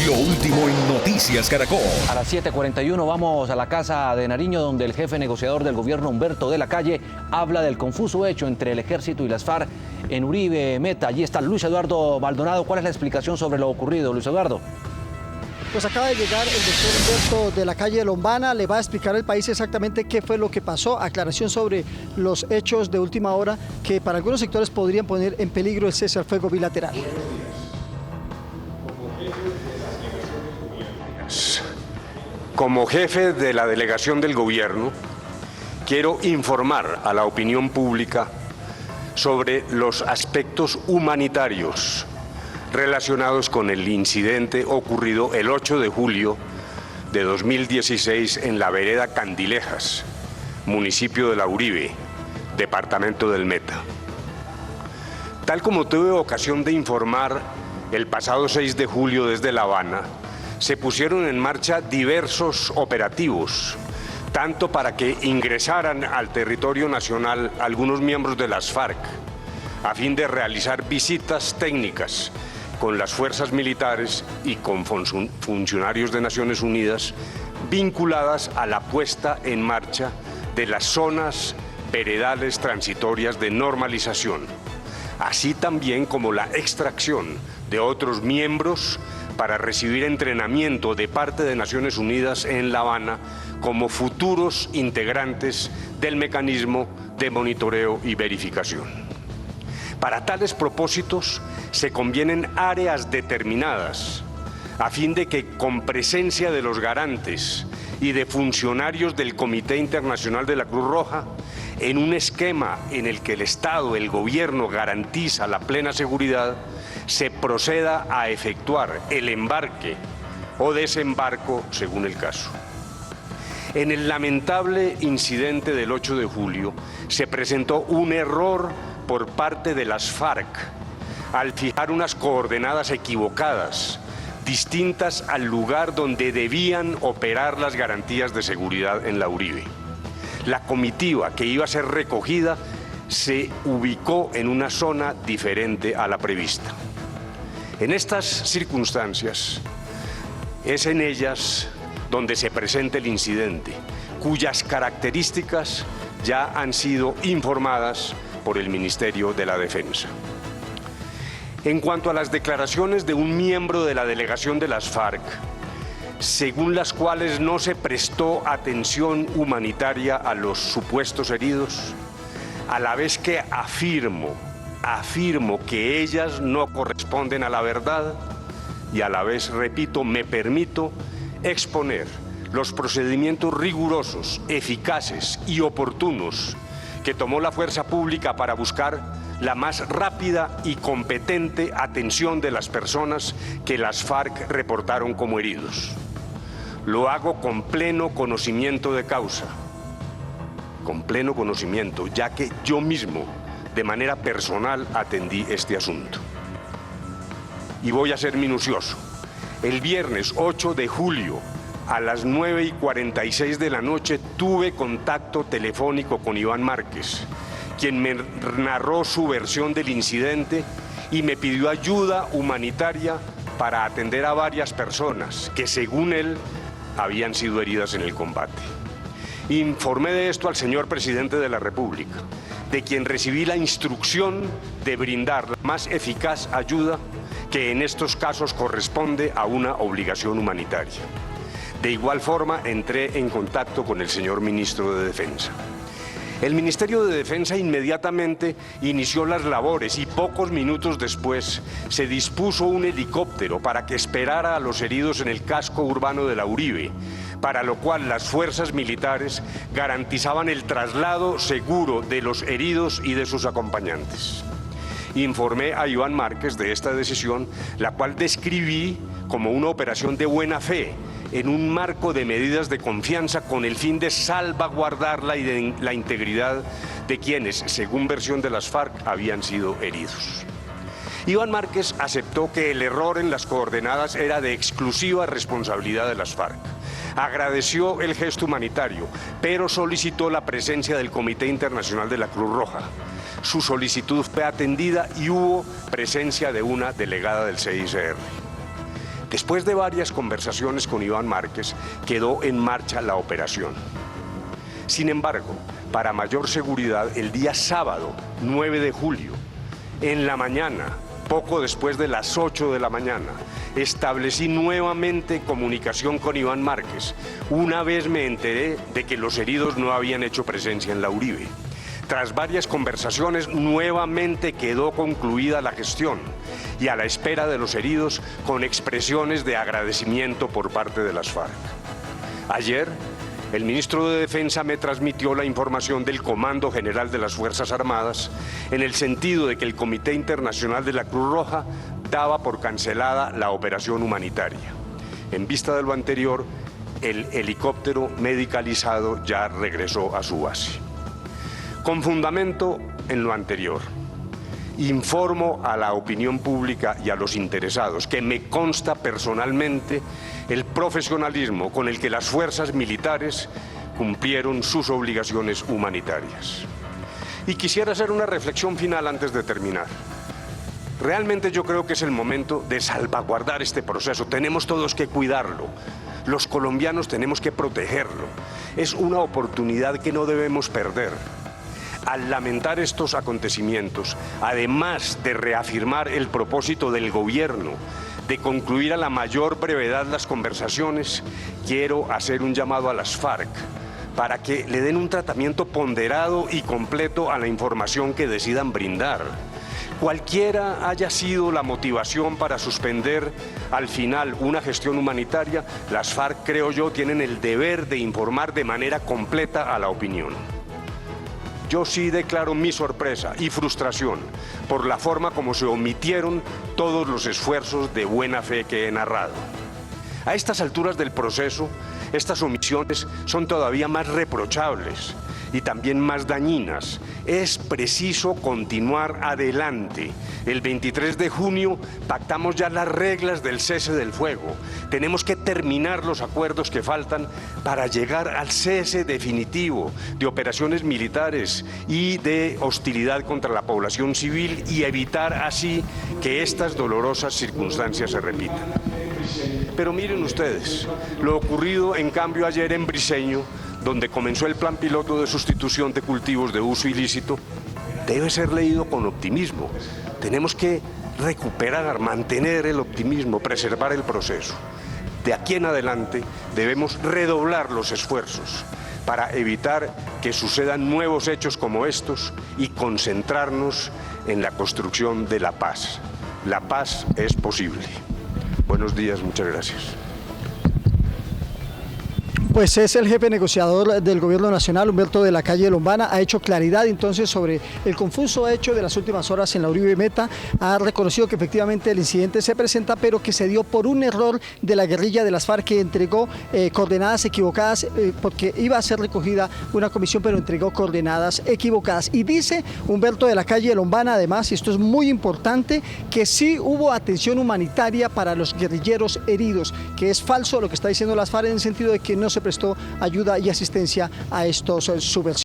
Lo último en Noticias Caracol. A las 7:41 vamos a la Casa de Nariño, donde el jefe negociador del gobierno, Humberto de la Calle, habla del confuso hecho entre el ejército y las FARC en Uribe Meta. Allí está Luis Eduardo Maldonado. ¿Cuál es la explicación sobre lo ocurrido, Luis Eduardo? Pues acaba de llegar el doctor Humberto de la Calle Lombana, le va a explicar al país exactamente qué fue lo que pasó, aclaración sobre los hechos de última hora que para algunos sectores podrían poner en peligro el cese al fuego bilateral. Como jefe de la delegación del gobierno, quiero informar a la opinión pública sobre los aspectos humanitarios relacionados con el incidente ocurrido el 8 de julio de 2016 en la vereda Candilejas, municipio de La Uribe, departamento del Meta. Tal como tuve ocasión de informar el pasado 6 de julio desde La Habana, se pusieron en marcha diversos operativos, tanto para que ingresaran al territorio nacional algunos miembros de las FARC, a fin de realizar visitas técnicas con las fuerzas militares y con funcionarios de Naciones Unidas vinculadas a la puesta en marcha de las zonas veredales transitorias de normalización, así también como la extracción de otros miembros para recibir entrenamiento de parte de Naciones Unidas en La Habana como futuros integrantes del mecanismo de monitoreo y verificación. Para tales propósitos se convienen áreas determinadas a fin de que con presencia de los garantes y de funcionarios del Comité Internacional de la Cruz Roja, en un esquema en el que el Estado, el gobierno garantiza la plena seguridad, se proceda a efectuar el embarque o desembarco según el caso. En el lamentable incidente del 8 de julio se presentó un error por parte de las FARC al fijar unas coordenadas equivocadas, distintas al lugar donde debían operar las garantías de seguridad en La Uribe. La comitiva que iba a ser recogida se ubicó en una zona diferente a la prevista. En estas circunstancias, es en ellas donde se presenta el incidente, cuyas características ya han sido informadas por el Ministerio de la Defensa. En cuanto a las declaraciones de un miembro de la delegación de las FARC, según las cuales no se prestó atención humanitaria a los supuestos heridos, a la vez que afirmo que ellas no corresponden a la verdad y a la vez, repito, me permito exponer los procedimientos rigurosos, eficaces y oportunos que tomó la fuerza pública para buscar la más rápida y competente atención de las personas que las FARC reportaron como heridos. Lo hago con pleno conocimiento de causa, con pleno conocimiento, ya que yo mismo, de manera personal, atendí este asunto. Y voy a ser minucioso. El viernes 8 de julio, a las 9:46 de la noche, tuve contacto telefónico con Iván Márquez, quien me narró su versión del incidente y me pidió ayuda humanitaria para atender a varias personas que, según él, habían sido heridas en el combate. Informé de esto al señor presidente de la República, de quien recibí la instrucción de brindar la más eficaz ayuda que en estos casos corresponde a una obligación humanitaria. De igual forma, entré en contacto con el señor ministro de Defensa. El Ministerio de Defensa inmediatamente inició las labores y pocos minutos después se dispuso un helicóptero para que esperara a los heridos en el casco urbano de La Uribe, para lo cual las fuerzas militares garantizaban el traslado seguro de los heridos y de sus acompañantes. Informé a Iván Márquez de esta decisión, la cual describí como una operación de buena fe, en un marco de medidas de confianza con el fin de salvaguardar la integridad de quienes, según versión de las FARC, habían sido heridos. Iván Márquez aceptó que el error en las coordenadas era de exclusiva responsabilidad de las FARC. Agradeció el gesto humanitario, pero solicitó la presencia del Comité Internacional de la Cruz Roja. Su solicitud fue atendida y hubo presencia de una delegada del CICR. Después de varias conversaciones con Iván Márquez, quedó en marcha la operación. Sin embargo, para mayor seguridad, el día sábado, 9 de julio, en la mañana, poco después de las 8 de la mañana, establecí nuevamente comunicación con Iván Márquez. Una vez me enteré de que los heridos no habían hecho presencia en la Uribe. Tras varias conversaciones, nuevamente quedó concluida la gestión y a la espera de los heridos con expresiones de agradecimiento por parte de las FARC. Ayer, el ministro de Defensa me transmitió la información del Comando General de las Fuerzas Armadas en el sentido de que el Comité Internacional de la Cruz Roja daba por cancelada la operación humanitaria. En vista de lo anterior, el helicóptero medicalizado ya regresó a su base. Con fundamento en lo anterior, informo a la opinión pública y a los interesados que me consta personalmente el profesionalismo con el que las fuerzas militares cumplieron sus obligaciones humanitarias. Y quisiera hacer una reflexión final antes de terminar. Realmente yo creo que es el momento de salvaguardar este proceso. Tenemos todos que cuidarlo. Los colombianos tenemos que protegerlo. Es una oportunidad que no debemos perder. Al lamentar estos acontecimientos, además de reafirmar el propósito del gobierno de concluir a la mayor brevedad las conversaciones, quiero hacer un llamado a las FARC para que le den un tratamiento ponderado y completo a la información que decidan brindar. Cualquiera haya sido la motivación para suspender al final una gestión humanitaria, las FARC, creo yo, tienen el deber de informar de manera completa a la opinión. Yo sí declaro mi sorpresa y frustración por la forma como se omitieron todos los esfuerzos de buena fe que he narrado. A estas alturas del proceso, estas omisiones son todavía más reprochables y también más dañinas. Es preciso continuar adelante. El 23 de junio pactamos ya las reglas del cese del fuego. Tenemos que terminar los acuerdos que faltan para llegar al cese definitivo de operaciones militares y de hostilidad contra la población civil y evitar así que estas dolorosas circunstancias se repitan. Pero miren ustedes, lo ocurrido en cambio ayer en Briceño, donde comenzó el plan piloto de sustitución de cultivos de uso ilícito, debe ser leído con optimismo. Tenemos que recuperar, mantener el optimismo, preservar el proceso. De aquí en adelante debemos redoblar los esfuerzos para evitar que sucedan nuevos hechos como estos y concentrarnos en la construcción de la paz. La paz es posible. Buenos días, muchas gracias. Pues es el jefe negociador del Gobierno Nacional, Humberto de la Calle Lombana, ha hecho claridad entonces sobre el confuso hecho de las últimas horas en la Uribe Meta, ha reconocido que efectivamente el incidente se presenta, pero que se dio por un error de la guerrilla de las FARC que entregó coordenadas equivocadas, porque iba a ser recogida una comisión, pero entregó coordenadas equivocadas. Y dice Humberto de la Calle Lombana, además, y esto es muy importante, que sí hubo atención humanitaria para los guerrilleros heridos, que es falso lo que está diciendo las FARC en el sentido de que no se prestó ayuda y asistencia a estos subversivos.